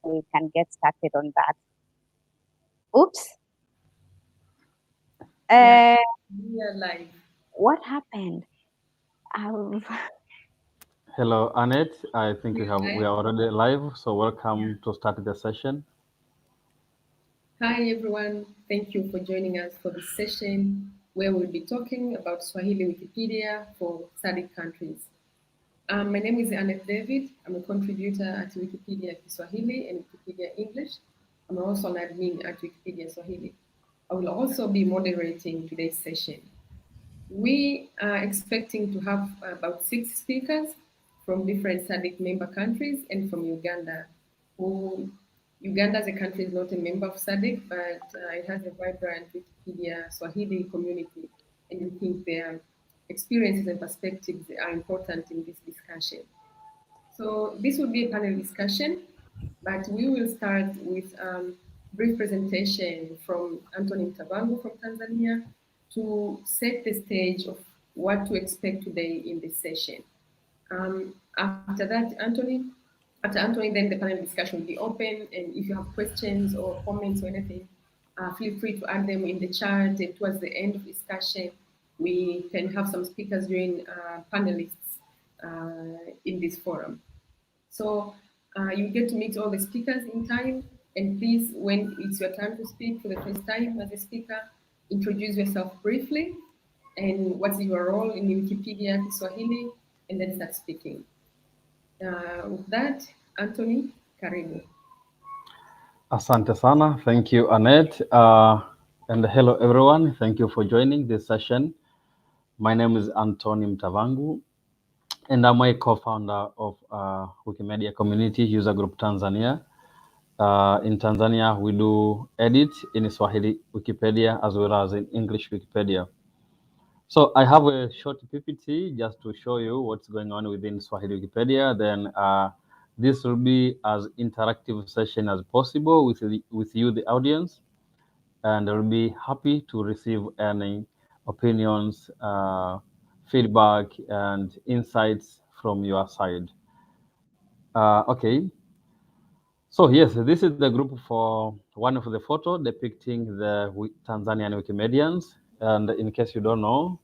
we can get started on that. Oops. Yeah, we are live. What happened? Hello, Annette. I think we Hi, are already live, so welcome to start the session. Hi everyone. Thank you for joining us for this session where we'll be talking about Swahili Wikipedia for Sadc countries. My name is Annette David. I'm a contributor at Wikipedia Swahili and Wikipedia English. I'm also an admin at Wikipedia Swahili. I will also be moderating today's session. We are expecting to have about 6 speakers from different SADC member countries and from Uganda. Uganda as a country is not a member of SADC, but it has a vibrant Wikipedia Swahili community, and we think their experiences and perspectives are important in this discussion. So this will be a panel discussion, but we will start with a brief presentation from Anthony Mtavangu from Tanzania to set the stage of what to expect today in this session. After Anthony, then the panel discussion will be open, and if you have questions or comments or anything, feel free to add them in the chat, and towards the end of discussion, we can have some speakers join panelists in this forum. So you get to meet all the speakers in time, and please, when it's your time to speak for the first time as a speaker, introduce yourself briefly and what's your role in Wikipedia Swahili, and then start speaking. With that, Anthony, karibu. Asante sana. Thank you, Annette. And hello, everyone. Thank you for joining this session. My name is Anthony Mtavangu, and I'm a co-founder of Wikimedia Community User Group Tanzania. In Tanzania, we do edit in Swahili Wikipedia as well as in English Wikipedia. So I have a short PPT just to show you what's going on within Swahili Wikipedia. Then this will be as interactive session as possible with you, the audience, and I'll be happy to receive any opinions, feedback, and insights from your side. Okay. So yes, this is the group for one of the photo depicting the Tanzanian Wikimedians. And in case you don't know,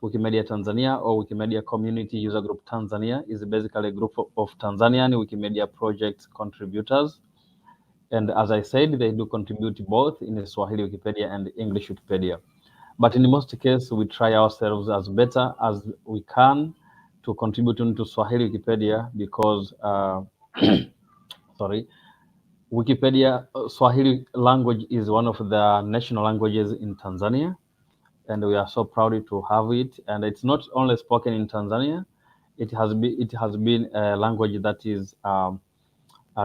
Wikimedia Tanzania or Wikimedia Community User Group Tanzania is basically a group of Tanzanian Wikimedia project contributors. And as I said, they do contribute both in the Swahili Wikipedia and English Wikipedia. But in most cases, we try ourselves as better as we can to contribute into Swahili Wikipedia because, sorry, Wikipedia Swahili language is one of the national languages in Tanzania, and we are so proud to have it. And it's not only spoken in Tanzania; it has been a language that is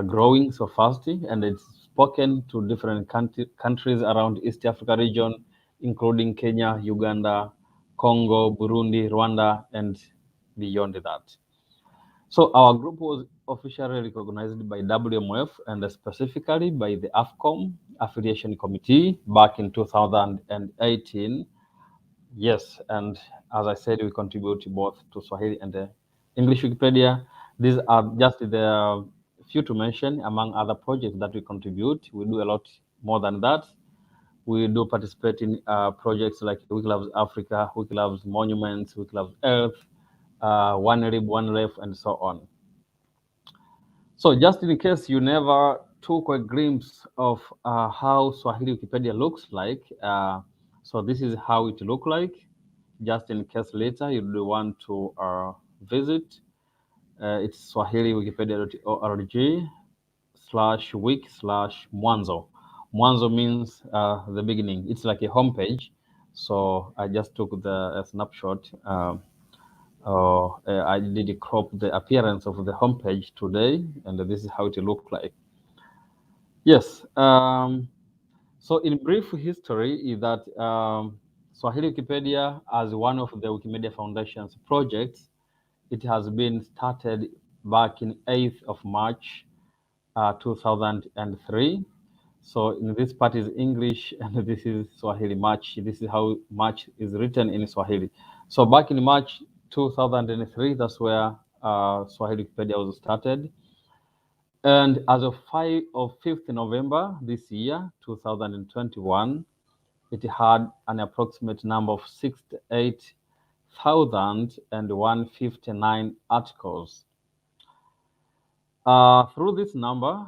growing so fast, and it's spoken to different countries around East Africa region, including Kenya, Uganda, Congo, Burundi, Rwanda, and beyond that. So our group was officially recognized by WMF and specifically by the AFCOM Affiliation Committee back in 2018. Yes, and as I said, we contribute both to Swahili and the English Wikipedia. These are just the few to mention among other projects that we contribute. We do a lot more than that. We do participate in projects like Wiki Loves Africa, Wiki Loves Monuments, Wiki Loves Earth, One Rib, One Life, and so on. So just in case you never took a glimpse of how Swahili Wikipedia looks like, so this is how it look like. Just in case later you do want to visit, it's swahiliwikipedia.org/wiki/mwanzo. Mwanzo means the beginning. It's like a homepage. So I just took the snapshot. I did crop the appearance of the homepage today, and this is how it looked like. Yes. So in brief history is that Swahili Wikipedia, as one of the Wikimedia Foundation's projects, it has been started back in 8th of March 2003. So in this part is English and this is Swahili March. This is how March is written in Swahili. So back in March 2003, that's where Swahili Wikipedia was started. And as of 5th November this year, 2021, it had an approximate number of 68,159 articles. Through this number,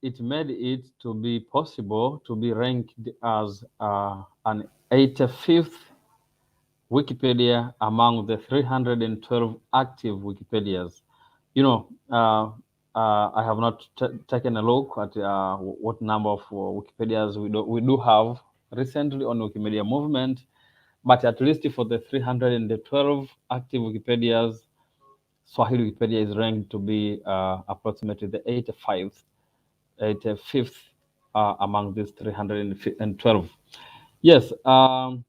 it made it to be possible to be ranked as an 85th Wikipedia among the 312 active Wikipedias. You know, I have not taken a look at what number of Wikipedias we do have recently on Wikimedia movement, but at least for the 312 active Wikipedias, Swahili Wikipedia is ranked to be approximately the 85th among these 312. Yes, and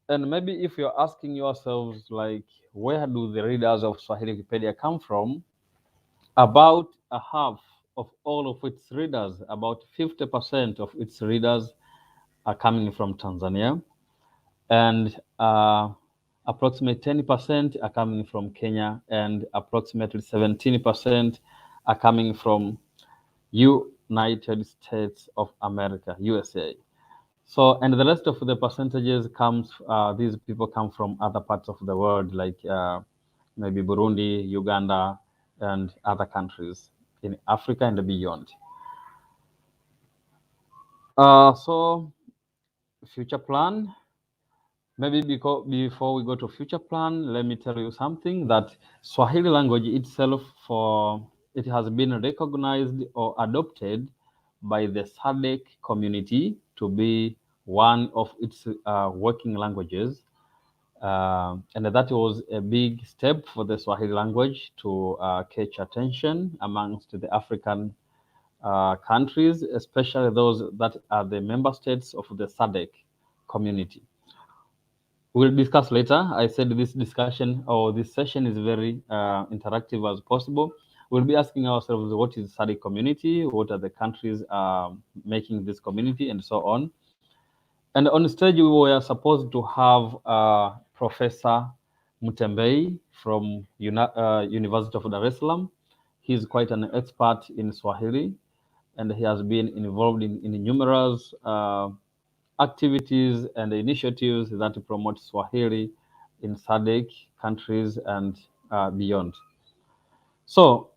maybe if you're asking yourselves, like, where do the readers of Swahili Wikipedia come from? About a half of all of its readers, about 50% of its readers are coming from Tanzania, and approximately 10% are coming from Kenya, and approximately 17% are coming from United States of America, USA. So, and the rest of the percentages comes, these people come from other parts of the world, like maybe Burundi, Uganda, and other countries in Africa and beyond. So, future plan. Maybe before we go to future plan, let me tell you something that Swahili language itself, it has been recognized or adopted by the Sadc community to be one of its working languages. And that was a big step for the Swahili language to catch attention amongst the African countries, especially those that are the member states of the Sadc community. We'll discuss later. I said this discussion or this session is very interactive as possible. We'll be asking ourselves, what is Sadc community? What are the countries making this community, and so on. And on stage, we were supposed to have Professor Mutembei from University of Dar es Salaam. He's quite an expert in Swahili, and he has been involved in numerous activities and initiatives that promote Swahili in Sadc countries and beyond. So,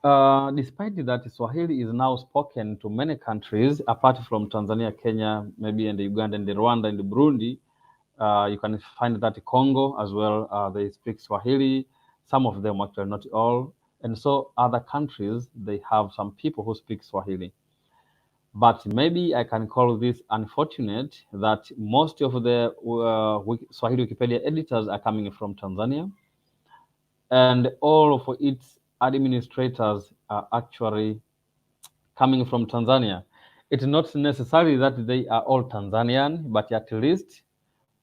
despite that, Swahili is now spoken to many countries, apart from Tanzania, Kenya, maybe, and Uganda, and Rwanda, and Burundi. You can find that Congo as well, they speak Swahili. Some of them, actually, not all. And so other countries, they have some people who speak Swahili. But maybe I can call this unfortunate that most of the Swahili Wikipedia editors are coming from Tanzania, and all of its administrators are actually coming from Tanzania. It's not necessarily that they are all Tanzanian, but at least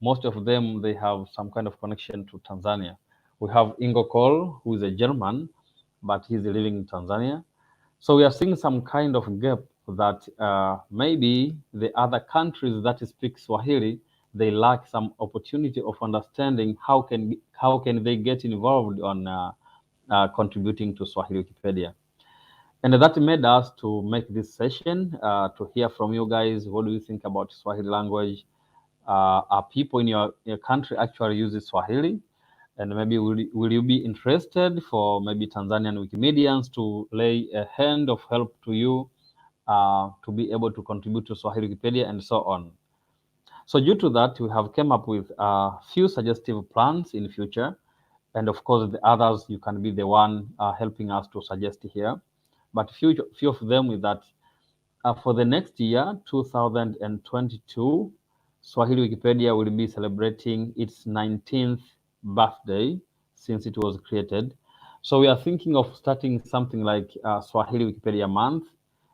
most of them, they have some kind of connection to Tanzania. We have Ingo Kohl, who is a German, but he's living in Tanzania. So we are seeing some kind of gap that maybe the other countries that speak Swahili, they lack some opportunity of understanding how can they get involved on contributing to Swahili Wikipedia. And that made us to make this session to hear from you guys. What do you think about Swahili language? Are people in your country actually using Swahili? And maybe will you be interested for maybe Tanzanian Wikimedians to lay a hand of help to you to be able to contribute to Swahili Wikipedia and so on? So due to that, we have come up with a few suggestive plans in future. And of course, the others, you can be the one helping us to suggest here. But few of them is that for the next year, 2022, Swahili Wikipedia will be celebrating its 19th birthday since it was created. So we are thinking of starting something like Swahili Wikipedia month,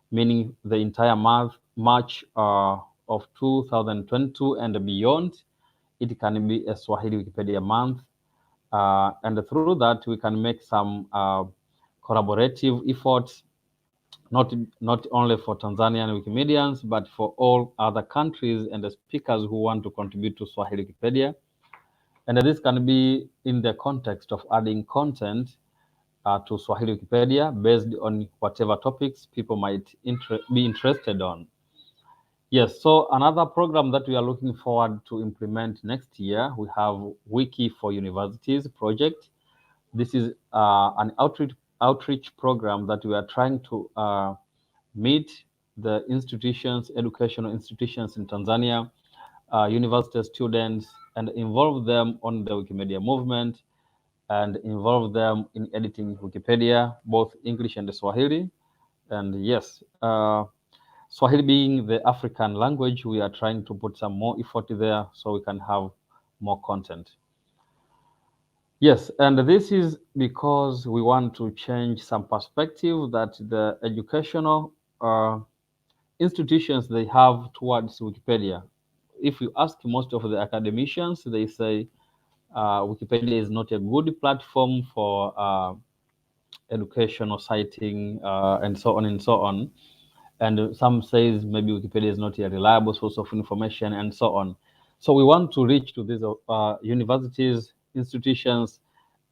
meaning the entire month, March of 2022 and beyond. It can be a Swahili Wikipedia month. And through that, we can make some collaborative efforts, not only for Tanzanian Wikimedians, but for all other countries and the speakers who want to contribute to Swahili Wikipedia. And this can be in the context of adding content to Swahili Wikipedia based on whatever topics people might be interested on. Yes, so another program that we are looking forward to implement next year, we have Wiki for Universities project. This is an outreach program that we are trying to meet the institutions, educational institutions in Tanzania, university students, and involve them on the Wikimedia movement and involve them in editing Wikipedia, both English and Swahili. And yes, Swahili being the African language, we are trying to put some more effort there so we can have more content. Yes, and this is because we want to change some perspective that the educational institutions they have towards Wikipedia. If you ask most of the academicians, they say Wikipedia is not a good platform for educational citing and so on and so on. And some says maybe Wikipedia is not a reliable source of information and so on. So we want to reach to these universities, institutions,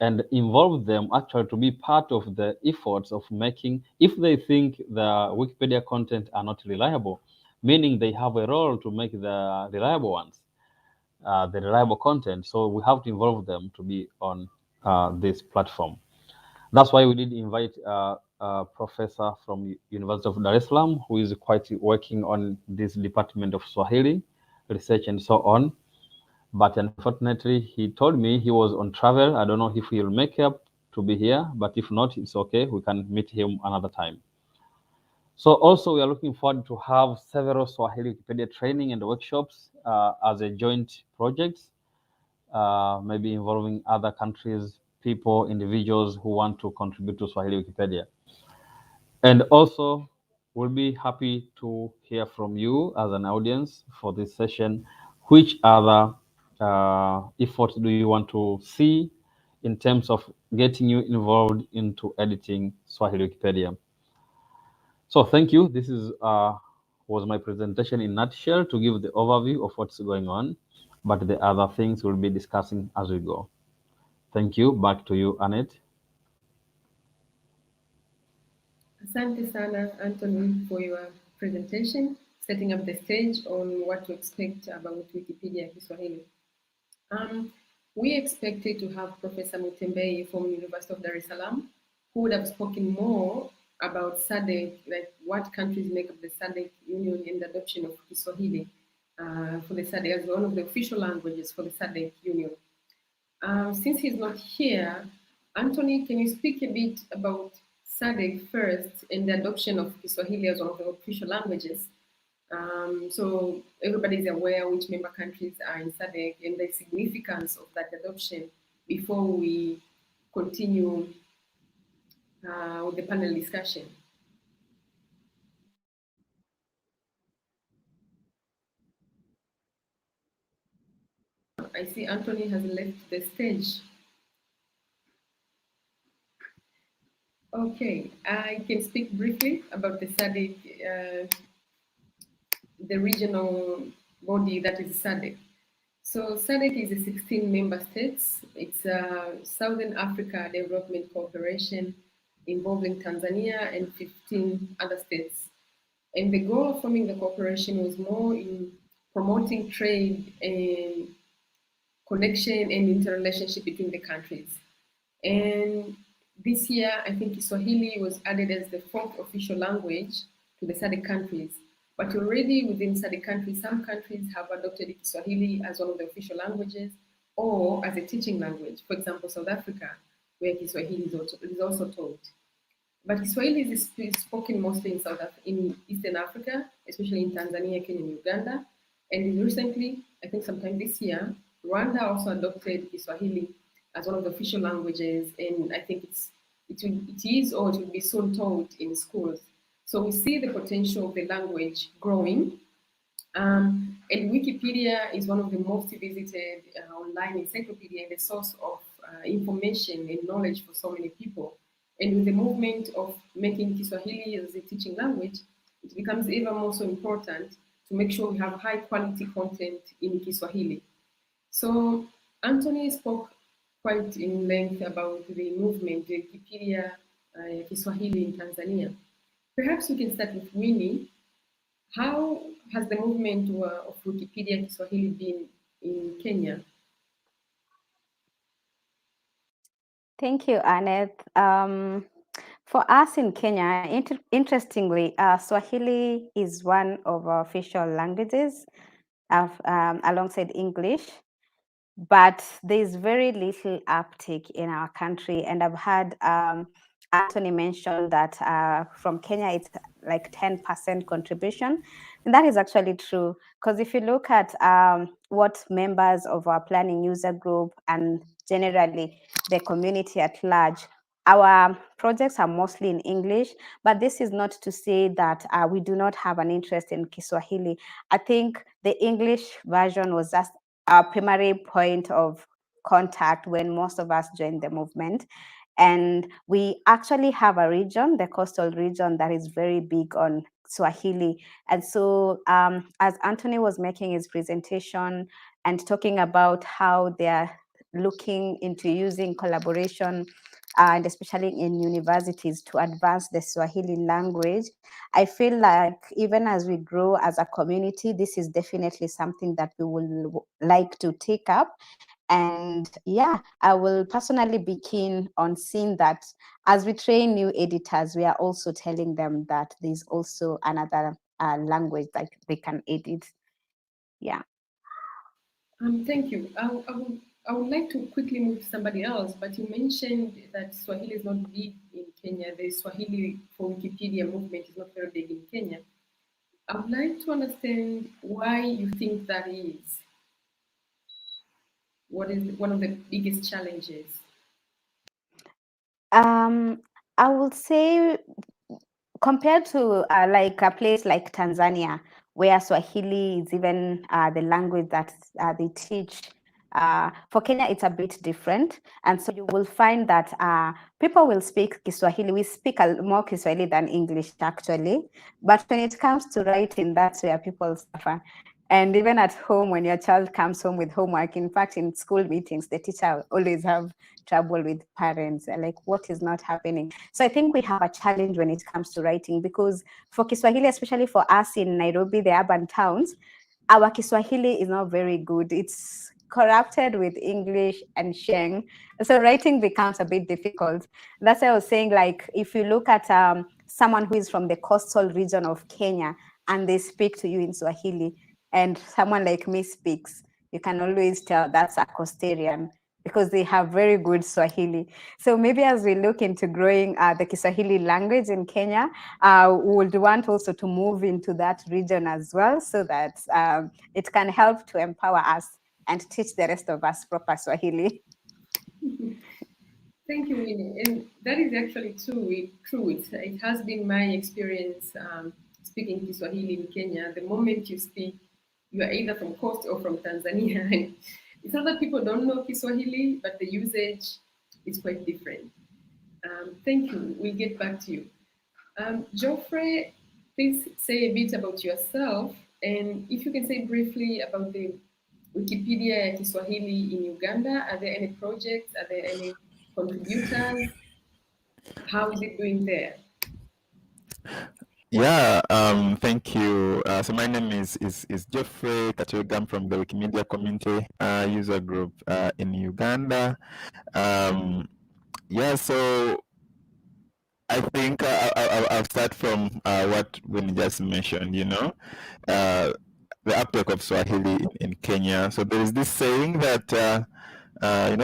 and involve them actually to be part of the efforts of making, if they think the Wikipedia content are not reliable, meaning they have a role to make the reliable ones, the reliable content. So we have to involve them to be on this platform. That's why we did invite a professor from University of Dar es Salaam, who is quite working on this department of Swahili research and so on. But unfortunately, he told me he was on travel. I don't know if he'll make up to be here, but if not, it's okay. We can meet him another time. So also we are looking forward to have several Swahili Wikipedia training and workshops as a joint project, maybe involving other countries, people, individuals who want to contribute to Swahili Wikipedia. And also, we'll be happy to hear from you as an audience for this session. Which other efforts do you want to see in terms of getting you involved into editing Swahili Wikipedia? So thank you. This is was my presentation in a nutshell to give the overview of what's going on, but the other things we'll be discussing as we go. Thank you. Back to you, Annette. Asante sana, Anthony, for your presentation, setting up the stage on what to expect about Wikipedia Kiswahili. We expected to have Professor Mutembei from University of Dar es Salaam, who would have spoken more about Sadc, like what countries make up the Sadc Union and the adoption of Kiswahili for the Sadc as one of the official languages for the Sadc Union. Since he's not here, Anthony, can you speak a bit about Sadc first and the adoption of Kiswahili as one of the official languages? So everybody is aware which member countries are in Sadc and the significance of that adoption before we continue with the panel discussion. I see Anthony has left the stage. Okay, I can speak briefly about the Sadc, the regional body that is Sadc. So Sadc is a 16 member states. It's a Southern Africa Development Cooperation involving Tanzania and 15 other states. And the goal of forming the cooperation was more in promoting trade and connection and interrelationship between the countries. And this year, I think Swahili was added as the 4th official language to the Sadc countries. But already within Sadc countries, some countries have adopted Swahili as one of the official languages or as a teaching language. For example, South Africa, where Kiswahili is also taught. But Kiswahili is spoken mostly in Eastern Africa, especially in Tanzania, Kenya, and Uganda. And recently, I think sometime this year, Rwanda also adopted Kiswahili as one of the official languages, and I think it is or it will be soon taught in schools. So we see the potential of the language growing. And Wikipedia is one of the most visited online encyclopedia and a source of information and knowledge for so many people. And with the movement of making Kiswahili as a teaching language, it becomes even more so important to make sure we have high quality content in Kiswahili. So Anthony spoke quite in length about the movement, the Wikipedia Kiswahili in Tanzania. Perhaps we can start with Winnie. How has the movement of Wikipedia Kiswahili been in Kenya? Thank you, Annette. For us in Kenya, interestingly, Swahili is one of our official languages alongside English, but there's very little uptake in our country. And I've heard Anthony mention that from Kenya, it's like 10% contribution. And that is actually true, because if you look at what members of our planning user group and generally the community at large, our projects are mostly in English, but this is not to say that we do not have an interest in Kiswahili. I think the English version was just our primary point of contact when most of us joined the movement. And we actually have a region, the coastal region, that is very big on Swahili. And so as Anthony was making his presentation and talking about how they're looking into using collaboration and especially in universities to advance the Swahili language, I feel like even as we grow as a community, this is definitely something that we will like to take up. And yeah, I will personally be keen on seeing that as we train new editors, we are also telling them that there's also another language that they can edit. Yeah. Thank you. I would like to quickly move to somebody else, but you mentioned that Swahili is not big in Kenya. The Swahili for Wikipedia movement is not very big in Kenya. I would like to understand why you think that is. What is one of the biggest challenges? I would say compared to like a place like Tanzania, where Swahili is even the language that they teach, for Kenya, it's a bit different. And so you will find that people will speak Kiswahili. We speak more Kiswahili than English, actually. But when it comes to writing, that's where people suffer. And even at home, when your child comes home with homework, in fact, in school meetings, the teacher always have trouble with parents, like what is not happening. So I think we have a challenge when it comes to writing, because for Kiswahili, especially for us in Nairobi, the urban towns, our Kiswahili is not very good. It's corrupted with English and Sheng. So writing becomes a bit difficult. That's why I was saying, like, if you look at someone who is from the coastal region of Kenya and they speak to you in Swahili, and someone like me speaks, you can always tell that's a coastarian, because they have very good Swahili. So maybe as we look into growing the Kiswahili language in Kenya, we would want also to move into that region as well, so that it can help to empower us and teach the rest of us proper Swahili. Thank you, Winnie. And that is actually true. It has been my experience speaking Kiswahili in Kenya. The moment you speak, you are either from coast or from Tanzania. And it's not that people don't know Kiswahili, but the usage is quite different. Thank you. We'll get back to you. Geoffrey, please say a bit about yourself, and if you can say briefly about the Wikipedia Kiswahili in Uganda. Are there any projects? Are there any contributors? How is it doing there? Yeah, thank you. So my name is Geoffrey Kachogam from the Wikimedia Community User Group in Uganda. Yeah, so I think I'll start from what Winnie just mentioned, the uptake of Swahili in Kenya. So there is this saying that,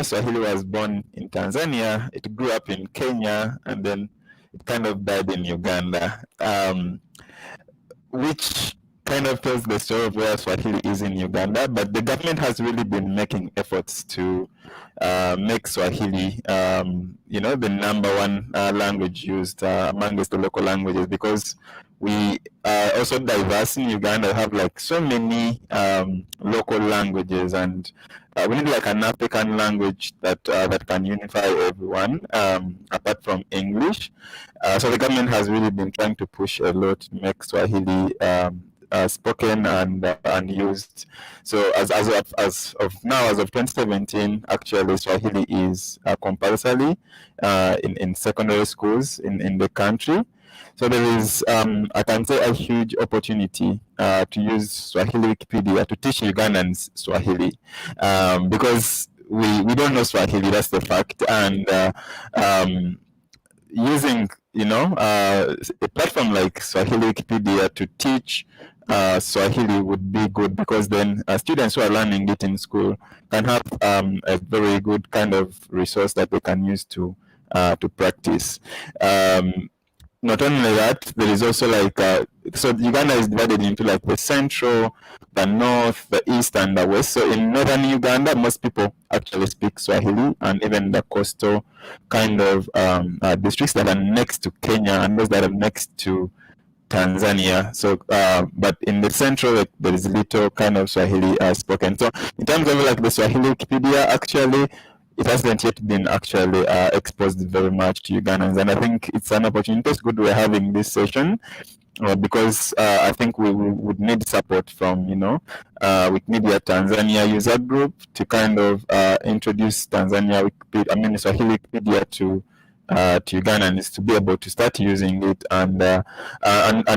Swahili was born in Tanzania, it grew up in Kenya, and then it kind of died in Uganda, which kind of tells the story of where Swahili is in Uganda. But the government has really been making efforts to make Swahili, the number one language used amongst the local languages, because we are also diverse in Uganda. We have like so many local languages, and we need like an African language that can unify everyone, apart from English. So the government has really been trying to push a lot to make Swahili spoken and used. So as of now, as of 2017, actually Swahili is compulsory in secondary schools in the country. So there is, I can say, a huge opportunity to use Swahili Wikipedia to teach Ugandans Swahili, because we don't know Swahili, that's the fact, and using a platform like Swahili Wikipedia to teach Swahili would be good, because then students who are learning it in school can have a very good kind of resource that they can use to practice. Not only that, there is also like so Uganda is divided into like the central, the north, the east, and the west. So in northern Uganda, most people actually speak Swahili, and even the coastal kind of districts that are next to Kenya and those that are next to Tanzania. So, but in the central, like, there is little kind of Swahili spoken. So, in terms of like the Swahili Wikipedia, actually, it hasn't yet been actually exposed very much to Ugandans, and I think it's an opportunity. It's good we're having this session, because I think we would need support from Wikimedia Tanzania user group to kind of introduce Tanzania Wikipedia, Swahili Wikipedia to Ugandans to be able to start using it, and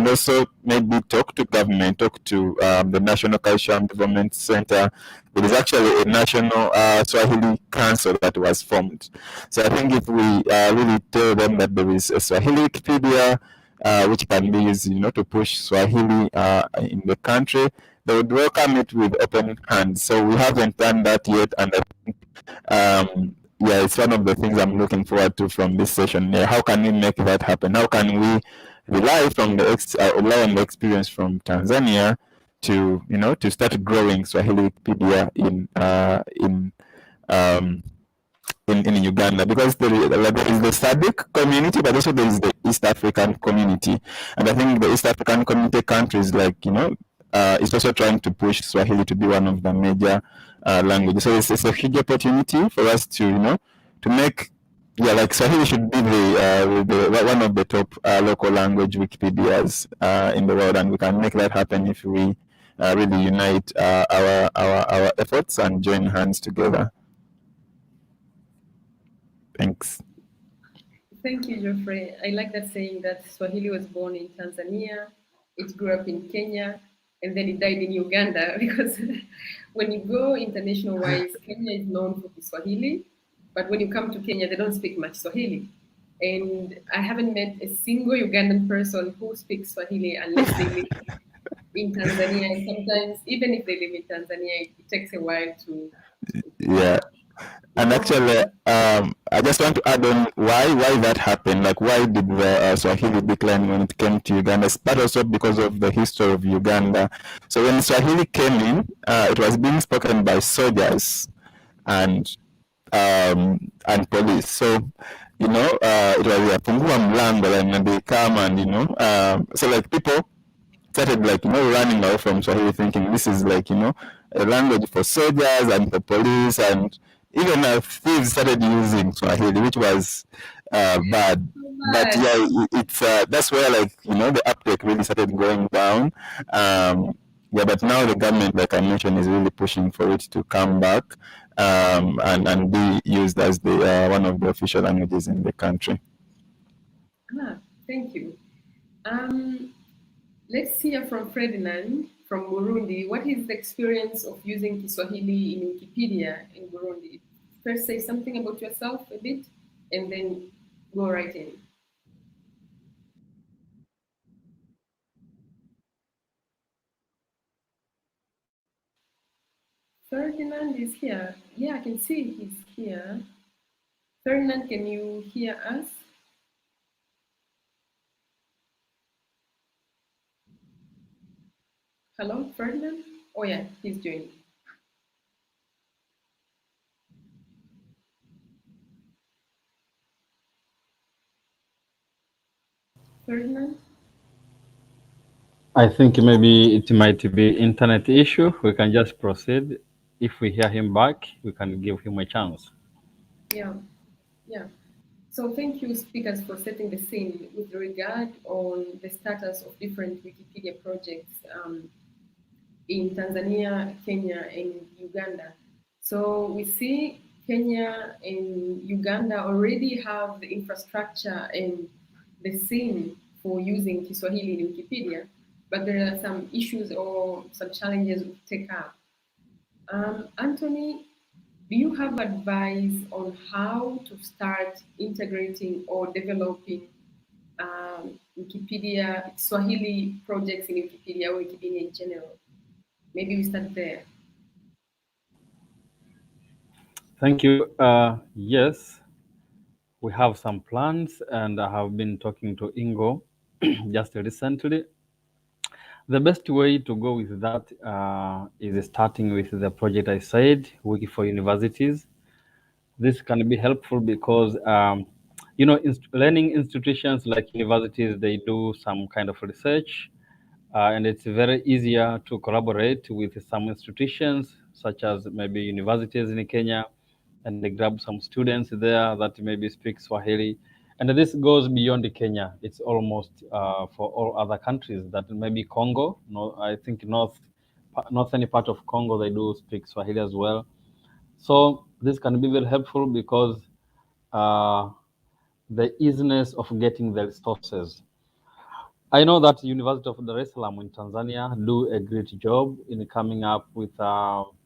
also maybe talk to government, talk to the National Cultural Development Center. There is actually a national Swahili council that was formed. So I think if we really tell them that there is a Swahili Wikipedia which can be used, to push Swahili in the country, they would welcome it with open hands. So we haven't done that yet, and I think yeah, it's one of the things I'm looking forward to from this session. Yeah, how can we make that happen? How can we rely on the experience from Tanzania to to start growing Swahili Wikipedia in Uganda? Because there is the Sadc community, but also there is the East African community, and I think the East African community countries, like is also trying to push Swahili to be one of the major languages. So it's a huge opportunity for us to to make like Swahili should be the one of the top local language Wikipedias in the world, and we can make that happen if we really unite our efforts and join hands together. Thanks. Thank you, Geoffrey. I like that saying that Swahili was born in Tanzania, it grew up in Kenya, and then it died in Uganda, because when you go international wise, Kenya is known for Swahili, but when you come to Kenya, they don't speak much Swahili. And I haven't met a single Ugandan person who speaks Swahili unless they live in Tanzania. And sometimes, even if they live in Tanzania, it takes a while to yeah. And actually, I just want to add on why that happened. Like, why did the Swahili decline when it came to Uganda? But also because of the history of Uganda. So when Swahili came in, it was being spoken by soldiers and police. So it was a fungua mlango, and they come and so like people started like running away from Swahili, thinking this is like a language for soldiers and for police, and even thieves started using Swahili, which was bad. But yeah, it's that's where like the uptake really started going down. Yeah, but now the government, like I mentioned, is really pushing for it to come back and be used as the one of the official languages in the country. Thank you. Let's hear from Ferdinand from Burundi. What is the experience of using Kiswahili in Wikipedia in Burundi? First, say something about yourself a bit, and then go right in. Ferdinand is here. Yeah, I can see he's here. Ferdinand, can you hear us? Hello, Ferdinand? Oh yeah, he's joining. Ferdinand? I think maybe it might be internet issue. We can just proceed. If we hear him back, we can give him a chance. Yeah. So thank you, speakers, for setting the scene with regard on the status of different Wikipedia projects in Tanzania, Kenya, and Uganda. So we see Kenya and Uganda already have the infrastructure and the scene for using Kiswahili in Wikipedia, but there are some issues or some challenges we take up. Anthony, do you have advice on how to start integrating or developing Wikipedia, Swahili projects in Wikipedia or Wikipedia in general? Maybe we start there. Thank you. Yes, we have some plans, and I have been talking to Ingo just recently. The best way to go with that is starting with the project I said, Wiki for Universities. This can be helpful because, learning institutions like universities, they do some kind of research, and it's very easier to collaborate with some institutions, such as maybe universities in Kenya, and they grab some students there that maybe speak Swahili. And this goes beyond Kenya. It's almost for all other countries. That maybe Congo. No, I think northern part of Congo they do speak Swahili as well. So this can be very helpful because uh, the easiness of getting the resources. I know that University of Dar es Salaam in Tanzania do a great job in coming up with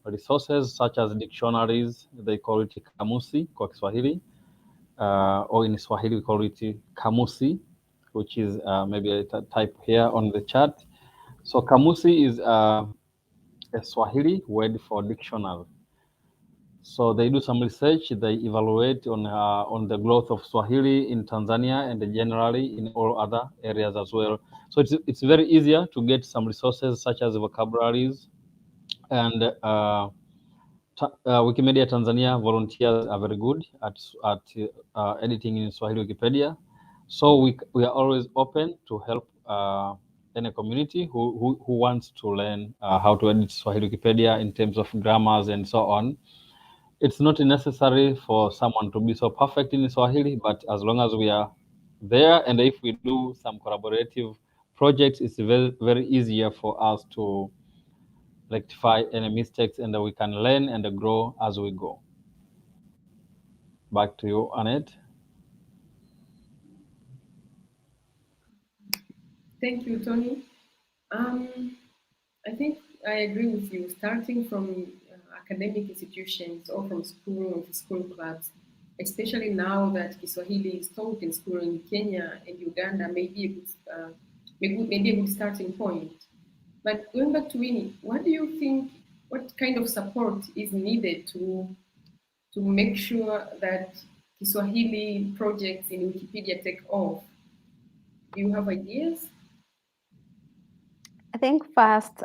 resources such as dictionaries. They call it kamusi kwa Kiswahili, or in Swahili we call it kamusi, which is maybe a type here on the chart. So kamusi is a Swahili word for dictionary. So they do some research. They evaluate on the growth of Swahili in Tanzania and generally in all other areas as well. So it's very easier to get some resources such as vocabularies and Wikimedia Tanzania volunteers are very good at editing in Swahili Wikipedia. So we are always open to help any community who wants to learn how to edit Swahili Wikipedia in terms of grammars and so on. It's not necessary for someone to be so perfect in Swahili, but as long as we are there and if we do some collaborative projects, it's very easier for us to rectify any mistakes and we can learn and grow as we go. Back to you, Annette. Thank you, Tony. I think I agree with you. Starting from academic institutions or from school clubs, especially now that Kiswahili is taught in school in Kenya and Uganda, may be a good starting point. But going back to Winnie, what do you think? What kind of support is needed to make sure that Kiswahili projects in Wikipedia take off? Do you have ideas? I think first,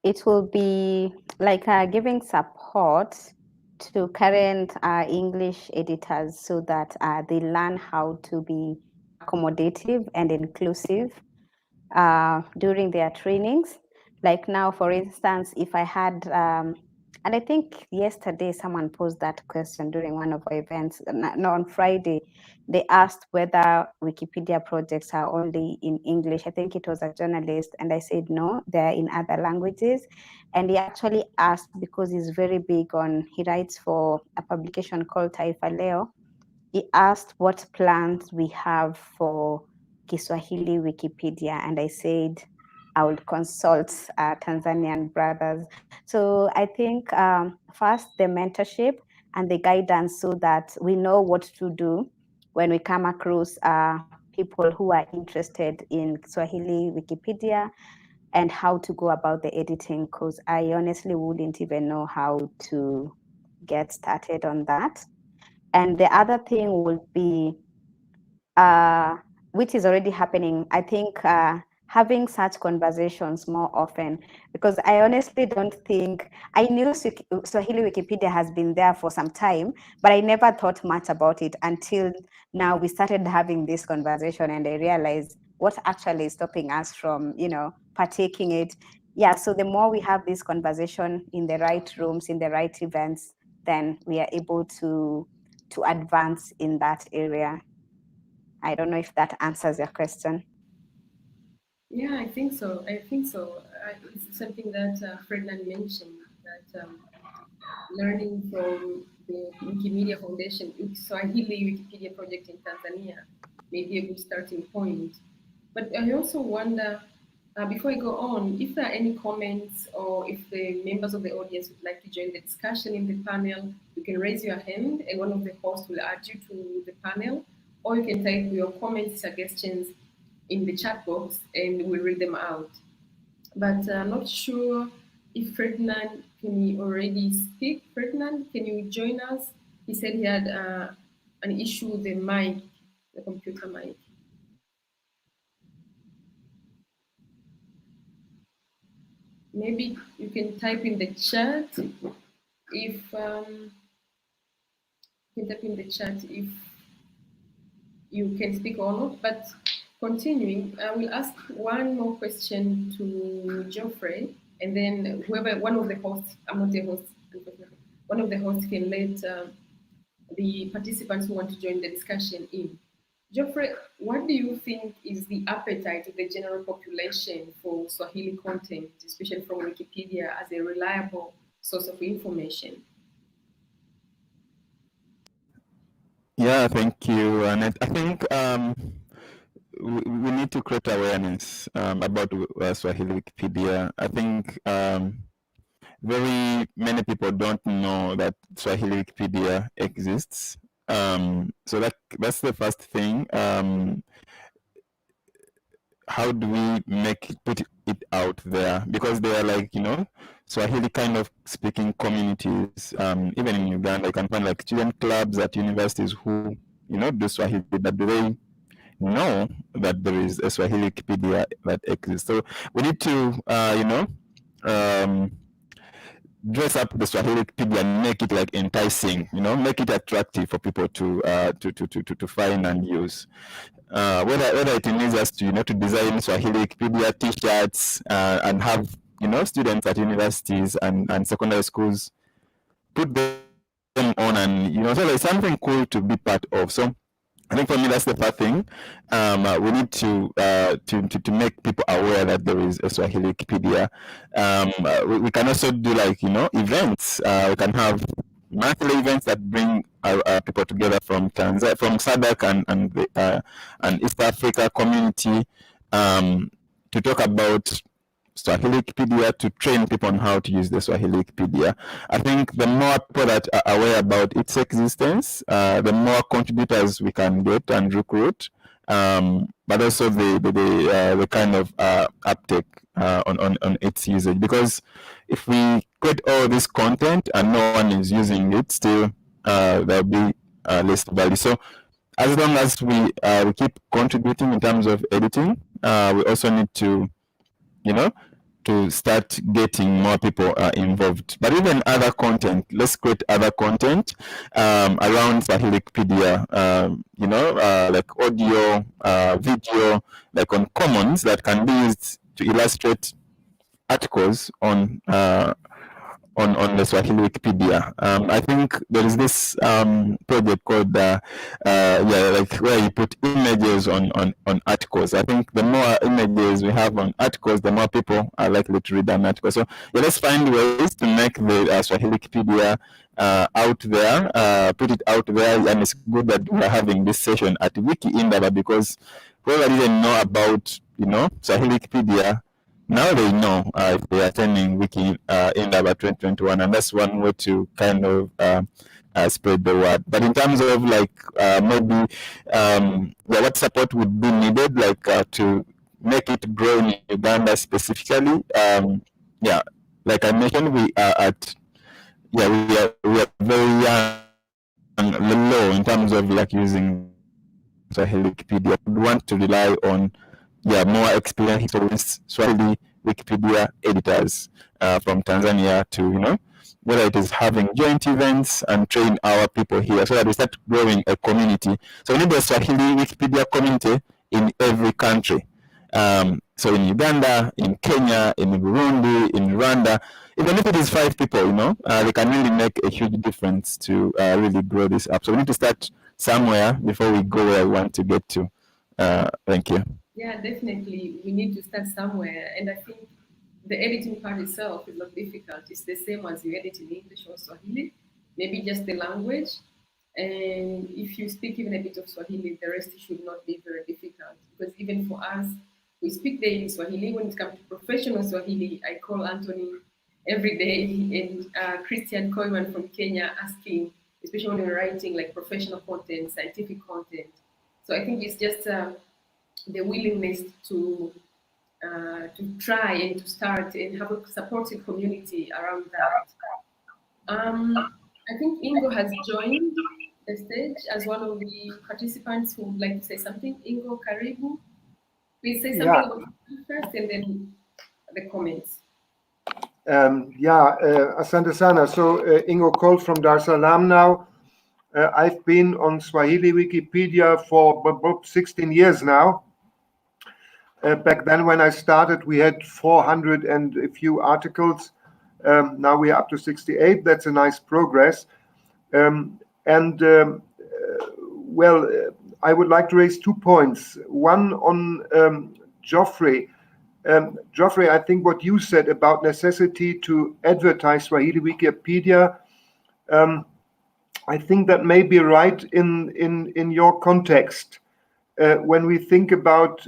it will be like giving support to current English editors so that they learn how to be accommodative and inclusive during their trainings. Like now, for instance, if I had, and I think yesterday someone posed that question during one of our events, no, on Friday, they asked whether Wikipedia projects are only in English. I think it was a journalist, and I said no, they're in other languages. And he actually asked because he's very big on, he writes for a publication called Taifa Leo. He asked what plans we have for Kiswahili Wikipedia, and I said I would consult Tanzanian brothers. So I think first the mentorship and the guidance so that we know what to do when we come across people who are interested in Swahili Wikipedia and how to go about the editing, because I honestly wouldn't even know how to get started on that. And the other thing would be, which is already happening, I think having such conversations more often, because I honestly don't think, I knew Swahili Wikipedia has been there for some time, but I never thought much about it until now we started having this conversation and I realized what actually is stopping us from, partaking it. Yeah, so the more we have this conversation in the right rooms, in the right events, then we are able to to advance in that area. I don't know if that answers your question. Yeah, I think so. It's something that Ferdinand mentioned, that learning from the Wikimedia Foundation, Swahili Wikipedia project in Tanzania may be a good starting point. But I also wonder, before I go on, if there are any comments or if the members of the audience would like to join the discussion in the panel, you can raise your hand and one of the hosts will add you to the panel, or you can type your comments, suggestions in the chat box and we'll read them out. But I'm not sure if Ferdinand, can you already speak? Ferdinand, can you join us? He said he had an issue with the mic, the computer mic. Maybe you can type in the chat if you can speak or not. But continuing, I will ask one more question to Geoffrey, and then whoever, one of the hosts, I'm not a host, one of the hosts can let the participants who want to join the discussion in. Geoffrey, what do you think is the appetite of the general population for Swahili content, especially from Wikipedia, as a reliable source of information? Yeah, thank you, Annette. I think we need to create awareness about Swahili Wikipedia. I think very many people don't know that Swahili Wikipedia exists. So that's the first thing. How do we put it out there? Because they are like, Swahili kind of speaking communities. Even in Uganda, you can find like student clubs at universities who, do Swahili, but do they know that there is a Swahili Wikipedia that exists? So we need to, dress up the Swahili Wikipedia and make it like enticing, make it attractive for people to find and use. Whether it needs us to to design Swahili Wikipedia T-shirts and have students at universities and secondary schools put them on, and so there's something cool to be part of. So I think for me that's the first thing. We need to make people aware that there is a Swahili Wikipedia. We can also do like events. We can have monthly events that bring people together from Tanzania, from Sadc and East Africa community to talk about Swahili Wikipedia, to train people on how to use the Swahili Wikipedia. I think the more people that are aware about its existence, the more contributors we can get and recruit, but also the kind of uptake on its usage. Because if we create all this content and no one is using it, still there'll be less value. So as long as we keep contributing in terms of editing, we also need to to start getting more people involved. But even other content, let's create other content around Swahili Wikipedia, like audio, video, like on commons that can be used to illustrate articles on the Swahili Wikipedia. I think there is this project called like where you put images on articles. I think the more images we have on articles, the more people are likely to read an article. So let's find ways to make the Swahili Wikipedia out there, put it out there, and it's good that we are having this session at Wiki Indaba, because whoever didn't know about Swahili Wikipedia, now they know if they are attending Wiki Indaba 2021, and that's one way to kind of spread the word. But in terms of like maybe what support would be needed, like to make it grow in Uganda specifically, like I mentioned, we are very young, low in terms of like using Swahili Wikipedia. We want to rely on more experienced Swahili Wikipedia editors from Tanzania to, whether it is having joint events and train our people here so that we start growing a community. So we need a Swahili Wikipedia community in every country. So in Uganda, in Kenya, in Burundi, in Rwanda, even if it is 5 people, they can really make a huge difference to really grow this up. So we need to start somewhere before we go where we want to get to. Thank you. Yeah, definitely. We need to start somewhere. And I think the editing part itself is not difficult. It's the same as you edit in English or Swahili, maybe just the language. And if you speak even a bit of Swahili, the rest should not be very difficult. Because even for us, we speak daily Swahili. When it comes to professional Swahili, I call Anthony every day and Christian Koiman from Kenya asking, especially when we're writing like professional content, scientific content. So I think it's just the willingness to try and to start and have a supportive community around that. I think Ingo has joined the stage as one of the participants who would like to say something. Ingo, karibu. Please say something about you first and then the comments. Asante sana. So Ingo called from Dar es Salaam now. I've been on Swahili Wikipedia for 16 years now. Back then when I started, we had 400 and a few articles. Now we are up to 68. That's a nice progress. I would like to raise 2 points. One on Geoffrey. Geoffrey, I think what you said about necessity to advertise Swahili Wikipedia, I think that may be right in your context. When we think about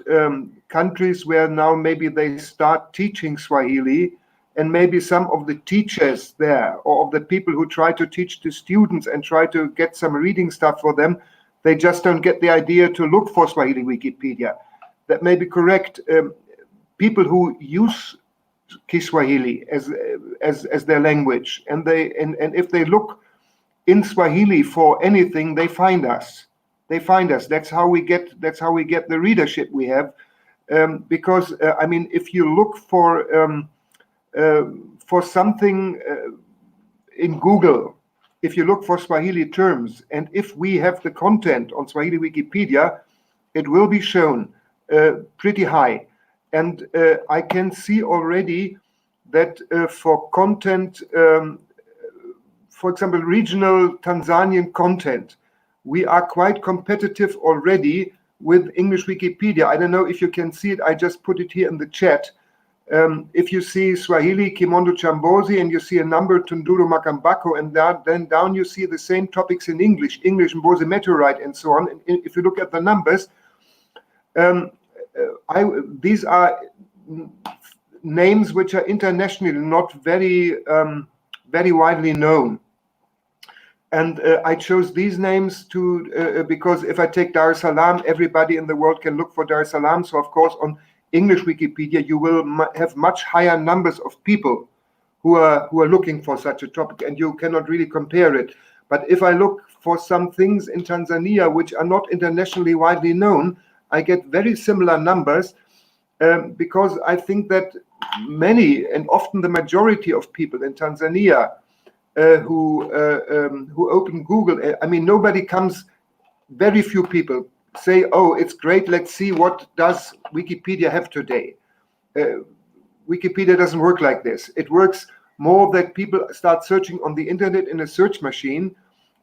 countries where now maybe they start teaching Swahili, and maybe some of the teachers there or of the people who try to teach the students and try to get some reading stuff for them, they just don't get the idea to look for Swahili Wikipedia. That may be correct. People who use Kiswahili as their language, and if they look in Swahili for anything, they find us. That's how we get the readership we have. Because if you look for something in Google, if you look for Swahili terms, and if we have the content on Swahili Wikipedia, it will be shown pretty high. And I can see already that for content, for example, regional Tanzanian content, we are quite competitive already with English Wikipedia. I don't know if you can see it. I just put it here in the chat. If you see Swahili, Kimondo Chambozi, and you see a number Tunduru Makambako, and then down you see the same topics in English Mbozi Meteorite, and so on. And if you look at the numbers, these are names which are internationally not very widely known. And I chose these names because if I take Dar es Salaam, everybody in the world can look for Dar es Salaam. So of course on English Wikipedia, you will have much higher numbers of people who are looking for such a topic, and you cannot really compare it. But if I look for some things in Tanzania which are not internationally widely known, I get very similar numbers because I think that many and often the majority of people in Tanzania who open Google, nobody comes, very few people say, oh, it's great, let's see what does Wikipedia have today. Wikipedia doesn't work like this. It works more that people start searching on the internet in a search machine,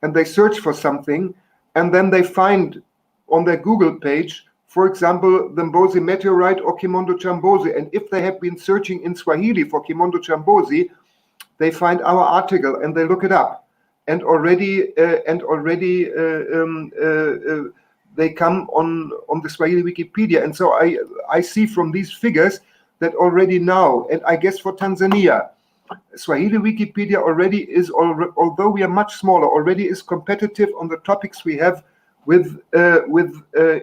and they search for something, and then they find on their Google page, for example, the Mbozi Meteorite or Kimondo Chambozi. And if they have been searching in Swahili for Kimondo Chambozi, they find our article and they look it up, and already they come on the Swahili Wikipedia. And so I see from these figures that already now, and I guess for Tanzania, Swahili Wikipedia already is, although we are much smaller, already is competitive on the topics we have with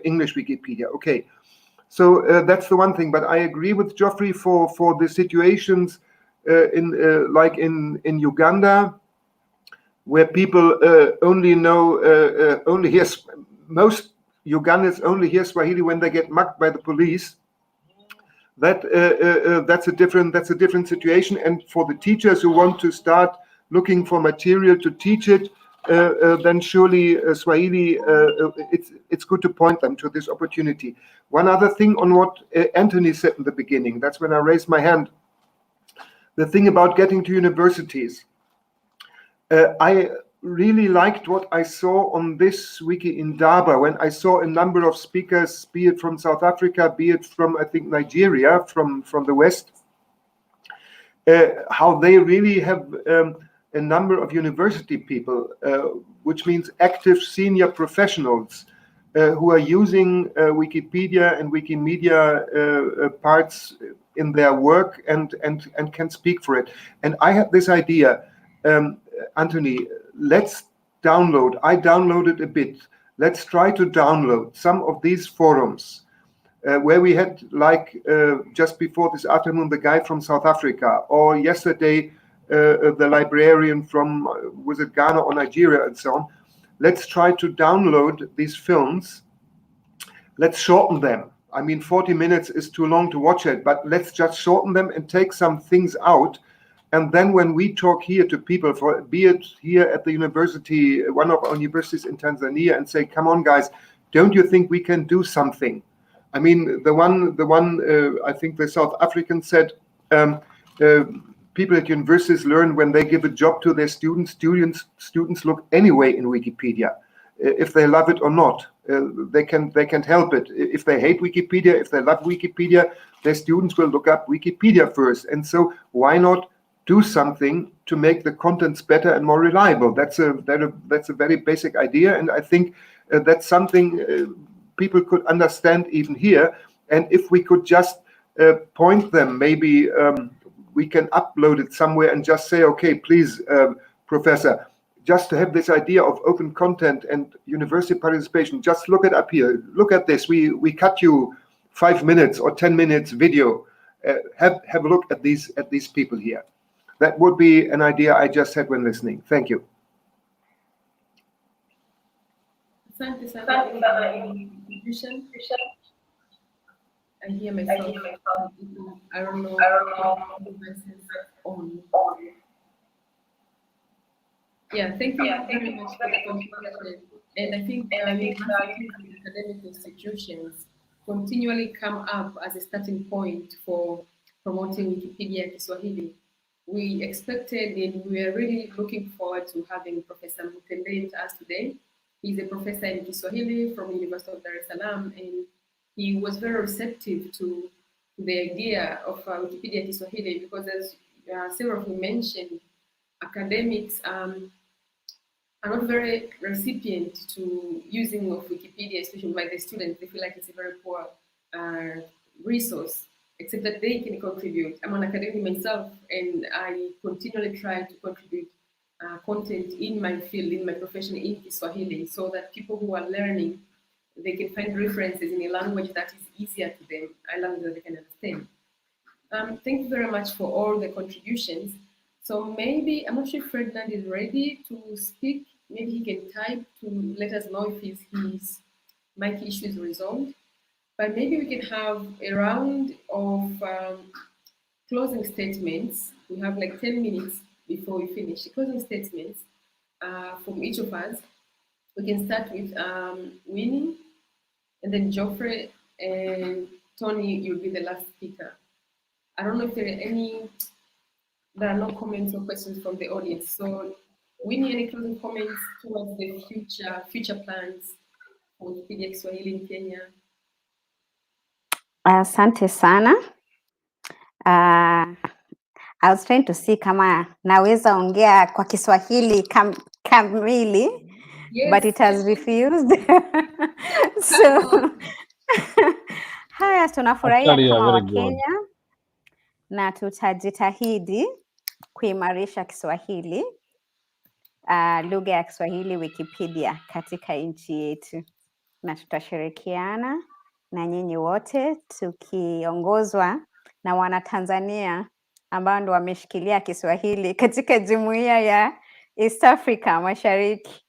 English Wikipedia. Okay, so that's the one thing. But I agree with Geoffrey for the situations in Uganda, where people only hear, most Ugandans only hear Swahili when they get mugged by the police. That's a different situation. And for the teachers who want to start looking for material to teach it, then surely Swahili, it's good to point them to this opportunity. One other thing on what Anthony said in the beginning, that's when I raised my hand. The thing about getting to universities. I really liked what I saw on this wiki in Daba when I saw a number of speakers, be it from South Africa, be it from, I think, Nigeria, from the West, how they really have a number of university people, which means active senior professionals who are using Wikipedia and Wikimedia parts in their work and can speak for it. And I had this idea, Anthony, let's download. I downloaded a bit. Let's try to download some of these forums where we had, like just before this afternoon, the guy from South Africa, or yesterday, the librarian from, was it Ghana or Nigeria, and so on. Let's try to download these films. Let's shorten them. I mean, 40 minutes is too long to watch it, but let's just shorten them and take some things out. And then when we talk here to people, for be it here at the university, one of our universities in Tanzania, and say, come on, guys, don't you think we can do something? I mean, the one I think the South African said, people at universities learn when they give a job to their students. Students look anyway in Wikipedia, if they love it or not. They can't help it. If they hate Wikipedia, if they love Wikipedia, their students will look up Wikipedia first. And so why not do something to make the contents better and more reliable? That's a very basic idea, and I think that's something people could understand even here. And if we could just point them, maybe we can upload it somewhere and just say, okay, please, Professor, just to have this idea of open content and university participation, just look it up here. Look at this. We cut you 5 minutes or 10 minutes video. Have a look at these people here. That would be an idea I just had when listening. Thank you. Asante sana contribution. I hear myself. I don't know. On. Yeah, thank you very much for the contribution. And I think academic institutions continually come up as a starting point for promoting Wikipedia Kiswahili. We expected and we are really looking forward to having Professor Mutende with us today. He's a professor in Kiswahili from University of Dar es Salaam, and he was very receptive to the idea of Wikipedia Kiswahili because, as several of you mentioned, academics are not very recipient to using of Wikipedia, especially by the students. They feel like it's a very poor resource, except that they can contribute. I'm an academic myself, and I continually try to contribute content in my field, in my profession, in Kiswahili, so that people who are learning, they can find references in a language that is easier to them, a language that they can understand. Thank you very much for all the contributions. So maybe, I'm not sure if Ferdinand is ready to speak. Maybe he can type to let us know if his mic issue is resolved. But maybe we can have a round of closing statements. We have like 10 minutes before we finish. Closing statements from each of us. We can start with Winnie, and then Geoffrey, and Tony, you'll be the last speaker. I don't know if there are no comments or questions from the audience. So Winnie, any closing comments towards the future plans for Wikipedia Kiswahili in Kenya? Asante sana. I was trying to see kama naweza ongea kwa Kiswahili kamili, yes, but it has refused. So haya, tunafurahia kama Wakenya na tutajitahidi kuimarisha Kiswahili, lugha ya Kiswahili Wikipedia katika nchi yetu, na tutashirikiana na nyinyi wote tukiongozwa na Wanatanzania ambao ndio wameshikilia Kiswahili katika jumuiya ya East Africa Mashariki,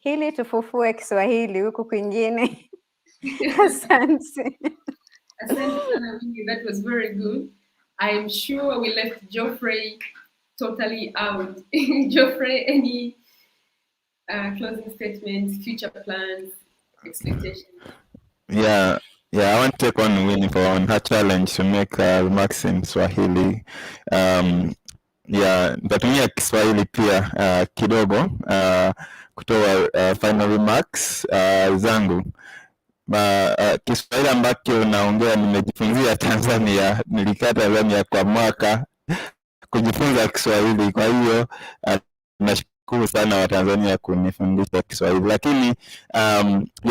ili tufufue Kiswahili huku kwingine. Asante. Asante sana, that was very good. I am sure we left Geoffrey totally out. Geoffrey, any closing statements, future plans, expectations. Yeah, I want to take on Winnie on her challenge to make remarks in Swahili. Nitatumia Kiswahili pia kidogo kutoa final remarks zangu. Kiswahili ambacho naongea nimejifunzia Tanzania, nilikaa Tanzania kwa mwaka kujifunza Kiswahili, kwa hiyo nashukuru sana Watanzania kunifundisha Kiswahili. Lakini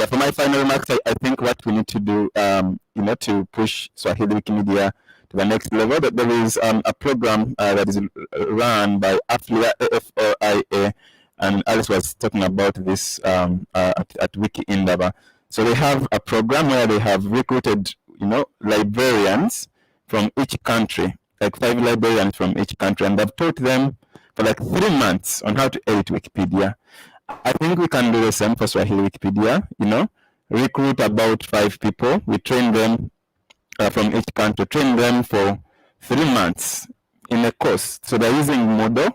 for my final remarks, I think what we need to do to push Swahili Wikimedia to the next level, that there is a program that is run by AFOIA, and Alice was talking about this at Wiki Indaba. So they have a program where they have recruited, librarians from each country, like 5 librarians from each country, and they've taught them for like 3 months on how to edit Wikipedia. I think we can do the same for Swahili Wikipedia, recruit about 5 people. We train them from each country, train them for 3 months in a course. So they're using Moodle,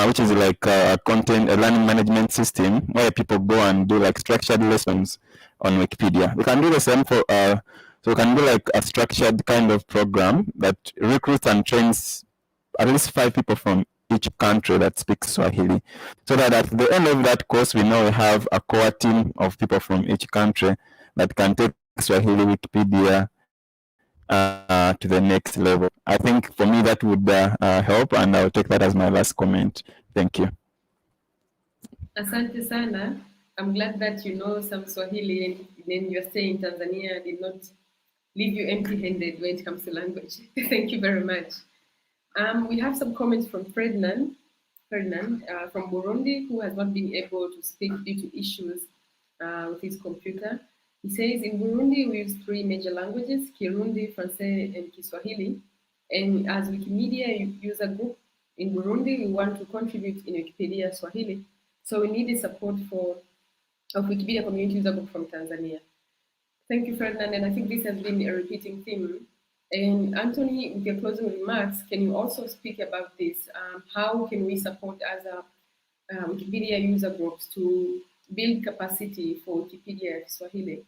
which is like a learning management system where people go and do like structured lessons on Wikipedia. We can do the same for, so we can do like a structured kind of program that recruits and trains at least 5 people from each country that speaks Swahili, so that at the end of that course, we know we have a core team of people from each country that can take Swahili Wikipedia to the next level. I think for me that would help, and I'll take that as my last comment. Thank you. Asante sana. I'm glad that you know some Swahili, and then your stay in Tanzania did not leave you empty-handed when it comes to language. Thank you very much. We have some comments from Ferdinand from Burundi, who has not been able to speak due to issues with his computer. He says, in Burundi, we use 3 major languages, Kirundi, Francais, and Kiswahili. And as Wikimedia user group in Burundi, we want to contribute in Wikipedia Swahili. So we need the support of Wikipedia community user group from Tanzania. Thank you, Ferdinand. And I think this has been a repeating theme. And Anthony, with your closing remarks, can you also speak about this? How can we support other Wikipedia user groups to build capacity for Wikipedia Swahili?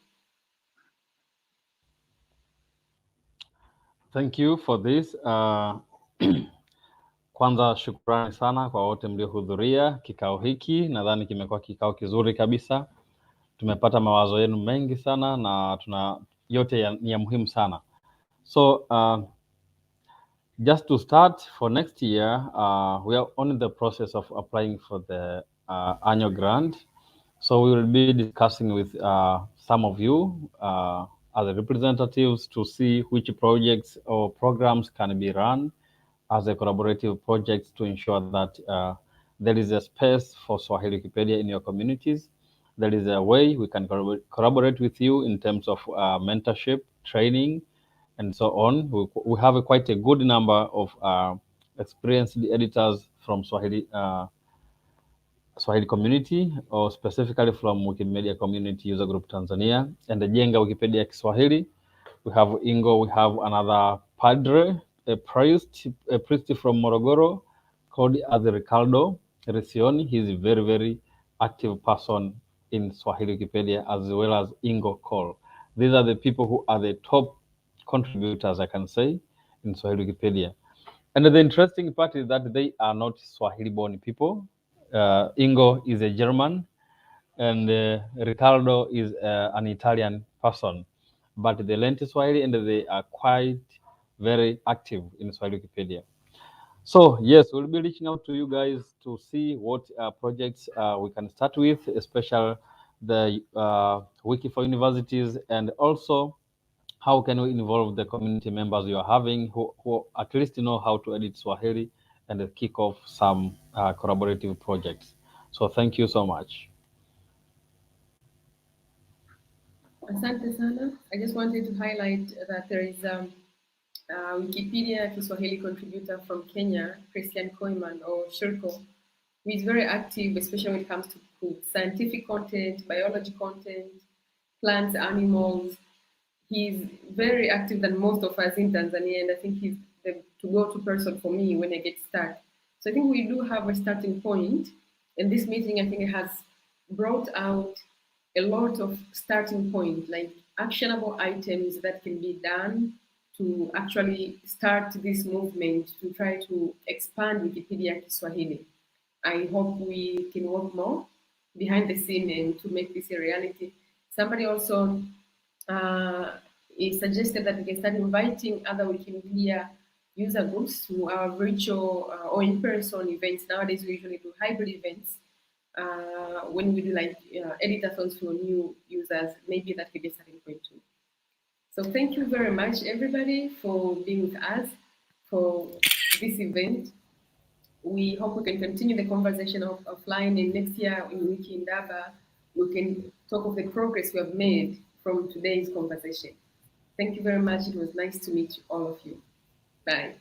Thank you for this. Kwanza shukrani sana kwa wote mliohudhuria kikao hiki. Nadhani kimekuwa kikao kizuri kabisa. Tumepata mawazo yenu mengi sana na yote ni ya muhimu sana. So just to start, for next year, we are on the process of applying for the annual grant. So we will be discussing with some of you as representatives to see which projects or programs can be run as a collaborative project to ensure that there is a space for Swahili Wikipedia in your communities. There is a way we can collaborate with you in terms of mentorship, training, and so on. We have quite a good number of experienced editors from Swahili community, or specifically from Wikimedia Community User Group Tanzania, and the Jenga Wikipedia Kiswahili. We have Ingo, we have another padre, a priest from Morogoro called Ricardo Resioni. He's a very, very active person in Swahili Wikipedia, as well as Ingo Cole. These are the people who are the top contributors, I can say, in Swahili Wikipedia. And the interesting part is that they are not Swahili-born people. Ingo is a German, and Ricardo is an Italian person. But they learned Swahili, and they are quite very active in Swahili Wikipedia. So yes, we'll be reaching out to you guys to see what projects we can start with, especially the Wiki for universities, and also how can we involve the community members you are having who at least know how to edit Swahili and kick off some collaborative projects. So thank you so much. Asante sana. I just wanted to highlight that there is a Wikipedia Kiswahili contributor from Kenya, Christian Koiman, or Shirko, who is very active, especially when it comes to scientific content, biology content, plants, animals. He's very active than most of us in Tanzania, and I think he's the to-go-to person for me when I get stuck. So I think we do have a starting point, and this meeting, I think, it has brought out a lot of starting point, like actionable items that can be done to actually start this movement to try to expand Wikipedia Kiswahili. I hope we can work more behind the scene and to make this a reality. Somebody also it suggested that we can start inviting other Wikimedia user groups to our virtual or in-person events. Nowadays, we usually do hybrid events. When we do like editathons for new users, maybe that could be a starting point too. So thank you very much, everybody, for being with us for this event. We hope we can continue the conversation offline, and next year in Wiki Indaba, we can talk of the progress we have made from today's conversation. Thank you very much. It was nice to meet all of you. Bye.